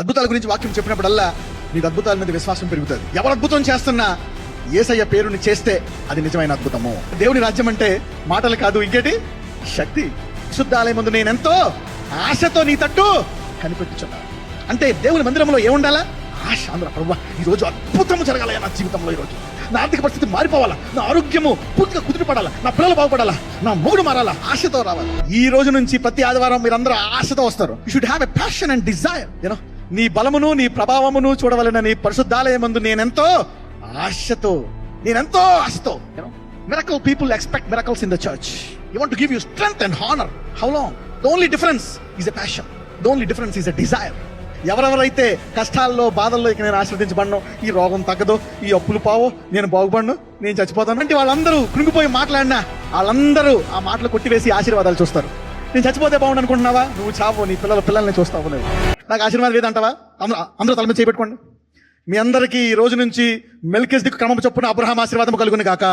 అద్భుతాల గురించి వాక్యం చెప్పినప్పుడల్లా మీకు అద్భుతాల మీద విశ్వాసం పెరుగుతుంది. ఎవరు అద్భుతం చేస్తున్నా యేసయ్య పేరుని చేస్తే అది నిజమైన అద్భుతము. దేవుని రాజ్యం అంటే మాటలు కాదు, ఇంకేటి శక్తి. శుద్ధాలయం ముందు నేనెంతో ఆశతో నీ తట్టు కనిపెట్టుచున్నాను. అంటే దేవుని మందిరంలో ఏముండాలా? ఆశ. అందరూ ప్రభువా ఈ రోజు అద్భుతము జరగాలయ్యా నా జీవితంలో, ఈ రోజు నా ఆర్థిక పరిస్థితి మారిపోవాలా, నా ఆరోగ్యము పూర్తిగా కుదిరిపడాలా, నా పిల్లలు బాగుపడాలా, నా మొగుడు మారాలా, ఆశతో రావాలి. ఈ రోజు నుంచి ప్రతి ఆదివారం మీరందరూ ఆశతో వస్తారు. You should have a passion and Dzire. You know, నీ బలమును నీ ప్రభావమును చూడవలెనని పరిశుద్ధాలయమందు నేనెంతో ఆశతో Miracle people expect miracles in the church. You want to give you strength and honor. How long? The only difference is a passion. The only difference is a desire. ఎవరెవరైతే కష్టాల్లో బాధల్లో ఇక నేను ఆశ్రదించబడను, ఈ రోగం తగ్గదు, ఈ అప్పులు పావు, నేను బాగుపడను, నేను చచ్చిపోతాను అంటే వాళ్ళందరూ కృంగిపోయి మాట్లాడినా వాళ్ళందరూ ఆ మాటలు కొట్టివేసి ఆశీర్వాదాలు చూస్తారు. నేను చచ్చిపోతే బాగుండు అనుకుంటున్నావా? నువ్వు చావు, నీ పిల్లల్ని చూస్తావు. నువ్వు నాకు ఆశీర్వాదం ఏదంటావా? అందరూ తల మీద చేపెట్టుకోండి. మీ అందరికీ ఈ రోజు నుంచి మెల్కిజెదెకు క్రమము చొప్పున అబ్రహాం ఆశీర్వాదం కలుగును గాక.